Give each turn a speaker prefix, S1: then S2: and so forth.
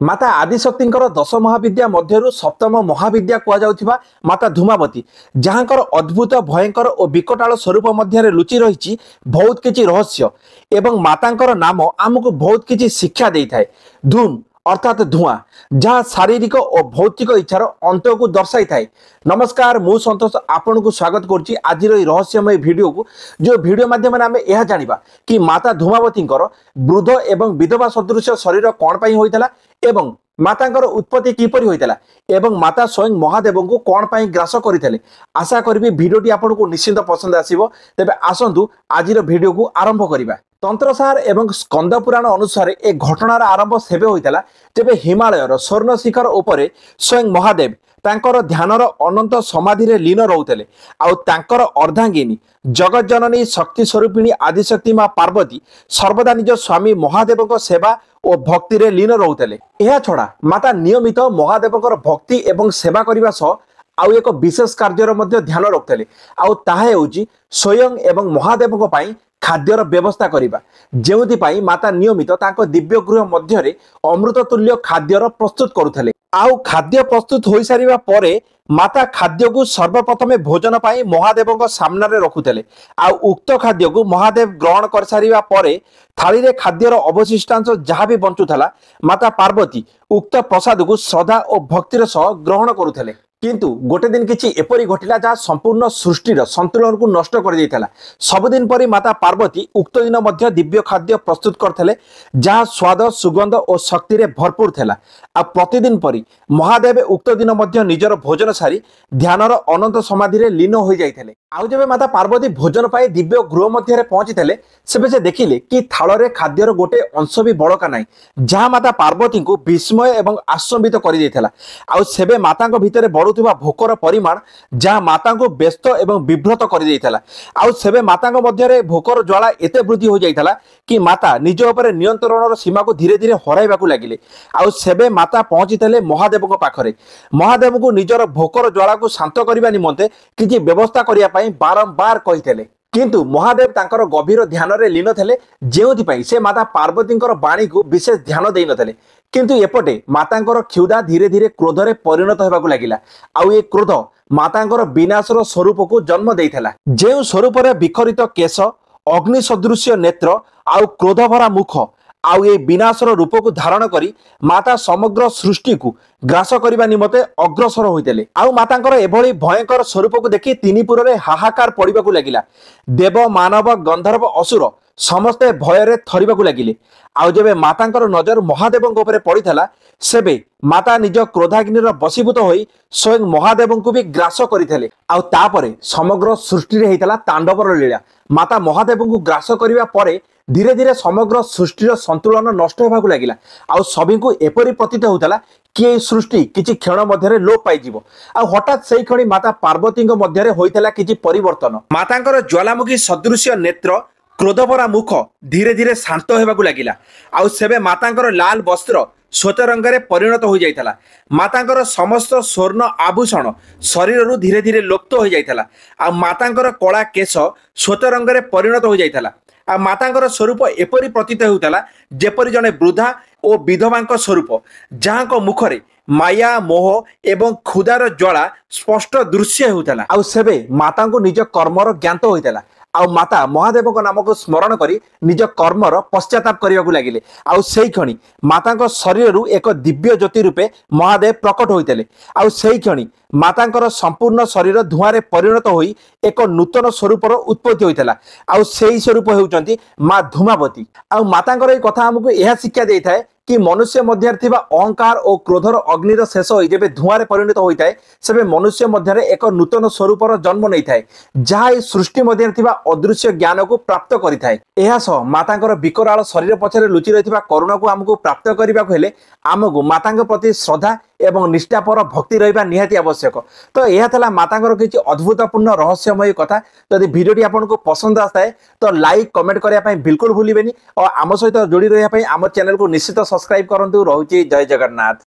S1: माता आदिशक्ति दश महाविद्या मध्यरु सप्तम महाविद्या कहुवा माता धूमावती जहाँकर अद्भुत भयंकर और विकटाल स्वरूप मध्य लुचि रही बहुत किसी रहस्य एवं मातांकर नाम आमको बहुत किसी शिक्षा दे थाए। धूम अर्थात धुआं जहाँ शारीरिक और भौतिक इच्छार अंत को दर्शाई थाए। नमस्कार, मु संतोष आपन को स्वागत करुच्ची आज रहस्यमय वीडियो को, जो वीडियो माध्यम आम यह जानिबा कि माता धूमावती वृद्ध एवं विधवा सदृश शरीर कौन पाई होइतला एवं मातांकर उत्पत्ति किपर होइतला एवं माता स्वयं महादेव को कौन पाई ग्रास करथिले। आशा करी वीडियोटी आपन को निश्चित पसंद आसीबो। तेबे आसंतु आज वीडियो को आरंभ करिबा। तंत्रसार एवं स्कंद पुराण अनुसार ए घटनार आरंभ सेबे होइतला जेबे हिमालयर स्वर्ण शिखर उपरे स्वयं महादेव तांकर ध्यानर अनंत समाधि रे लीन रहउतले। आउ तांकर अर्धांगिनी जगत जननी शक्ति स्वरूपिणी आदिशक्ति मां पार्वती सर्वदा निज स्वामी महादेव सेवा और भक्ति रे लीन रहउतले। एहा छडा माता नियमित महादेव भक्ति एवं सेवा करबा सह आउ एक विशेष कार्यर मध्य ध्यान रखुतले। आउ ताहा हेउची स्वयं एवं महादेव पई खाद्यर व्यवस्था करिबा, जेउथि पई माता नियमित तांको दिव्य गृह मध्य अमृत तुल्य खाद्यर प्रस्तुत करुथले। आउ खाद्य प्रस्तुत हो सारिबा परे माता खाद्य को सर्वप्रथमे भोजन पाई महादेव सामने रखुले। आउ उक्त खाद्य को महादेव ग्रहण कर सारिबा परे थाली रे खाद्यर अवशिष्टांश जहाँ भी बंचुला माता पार्वती उक्त प्रसाद को श्रद्धा और भक्तिर सह ग्रहण करुले। किंतु गोटे दिन किछि एपरि घटिला जहाँ संपूर्ण सृष्टिर संतुलन को नष्ट कर देइथला। सबुदिन परि माता पार्वती उक्त दिन मध्य दिव्य खाद्य प्रस्तुत करथिले जहाँ स्वाद सुगंध और शक्ति रे भरपूर थिला। आ प्रतिदिन परि महादेव उक्त दिन मध्य निजर भोजन सारी ध्यानर अनंत समाधि रे लीन हो जाइथिले। आउ जेबे माता पार्वती भोजन पाई दिव्य गृह मध्य पहुंचीथिले सेबे से देखिले कि थाल रे खाद्यर गोटे अंश भी बड़का नाही जहाँ माता पार्वती को विस्मय एवं आश्चर्यित कर देइथिला। आउ सेबे मातांको भितरे बढुथुबा भोकर परिमाण जहाँ माता को व्यस्त एवं विभ्रत कर देइथिला। आउ सेबे मातांको मध्य भोकर ज्वाला एते वृद्धि हो जाइथिला कि माता निज उपरे नियंत्रणर सीमा को धीरे धीरे हराइबाकू लागिले। आउ सेबे माता पहुंचीथिले महादेव को पाखरे। महादेव को निजर भोकर ज्वाला को शांत करबा निमंते किछि व्यवस्था करिया पई बारंबार कहिथिले, किंतु महादेव तांकर गभीर ध्यान रे लीन थिले, जेउथि पई से माता पार्वतींकर बाणी को विशेष ध्यान देइ नथिले। किंतु एपटे मातांकर क्षुधा धीरे धीरे क्रोध रे परिणत हेबाकू लागिला। आउ ए क्रोध मातांकर विनाशर स्वरूप को जन्म देइथला। जेउ स्वरूप रे विखरित केश, अग्नि सदृश्य नेत्र आउ क्रोध भरा मुख आउ ए विनाशर रूप को धारण करी माता समग्र सृष्टि को ग्रास करने निमते अग्रसर होइतेले। आउ मातांकर एभली भयंकर स्वरूप को देखि तिनिपुर रे हाहाकार पड़िबाकू लागिला। देव मानव गंधर्व असुर समस्ते भय थरिबाकू लागिले। आउ जेबे मातांकर नजर महादेव ऊपर पड़ीथला सेबे माता निज क्रोधाग्निर बशीभूत होई स्वयं महादेव को भी ग्रास करिथले। आउ तापरे समग्र सृष्टि रे हेतला तांडवर लीला। माता महादेव को ग्रास करिबा परे धीरे धीरे समग्र सृष्टिर संतुलन नष्ट होबाकू लागिला। आउ सभी को एपरि प्रतीत होतला कि सृष्टि किछि क्षण मध्यरे लोप पाई जिवो। आ हठात सेही खणी माता पार्वती मध्यरे होइतला किछि परिवर्तन। मातांकर ज्वालामुखी सदृश्य नेत्र, क्रोधभरा मुख धीरे धीरे शांत होबाकू लागिला। आउ सेबे मातांकर लाल वस्त्र श्वेत रंग रे परिणत हो जाइतला। मातांकर समस्त स्वर्ण आभूषण शरीर धीरे धीरे लुप्त हो जाइतला। आ मातांकर कला केश श्वेत रंग रे परिणत हो जाइतला। आ मातांकर स्वरूप एपरि प्रतीत होउतला जेपरि जने वृद्धा और विधवांक स्वरूप, जहाँ को मुखरे माया मोह एवं क्षुधार ज्वाला स्पष्ट दृश्य होउतला। आउ सेबे माता को निज कर्मर ज्ञात होइतला। आउ माता महादेव को नाम को स्मरण करी निज कर्मर पश्चाताप करने लगिले। आउ सेही खणी माता शरीर एक दिव्य ज्योति रूपे महादेव प्रकट होइतले। आउ सेही खणी मातांकर संपूर्ण शरीर धुआं रे परिणत होई एक नूतन स्वरूपर उत्पत्ति होइतला। आउ सेही स्वरूप हेउचंती मां धूमावती। आउ मातांकर ए कथा हमको यह शिक्षा देइथाय कि मनुष्य मध्य अहंकार और क्रोधर अग्निर शेष हो जब धुआं परिणत होता है सेबे मनुष्य मध्य एक नूतन स्वरूपर जन्म नहीं थाए, जहाँ सृष्टि मध्य अदृश्य ज्ञान को प्राप्त करिथाए। एहा सह मातांकर विकराल शरीर पछरे लुचि रहिथिबा करुणा को हमको प्राप्त करबाक हेले आमको मातांक प्रति श्रद्धा एवं निष्ठापर भक्ति रहिबा निहाती आवश्यक। तो यह था मातांकर किछि अद्भुतपूर्ण रहस्यमय कथा। जदि वीडियोटी आपको पसंद आए तो लाइक कमेंट करने बिल्कुल भूलिबेनी और आम सहित जोड़ी रहा आम चैनल को निश्चित सब्सक्राइब करंतु। रहुछि जय जगन्नाथ।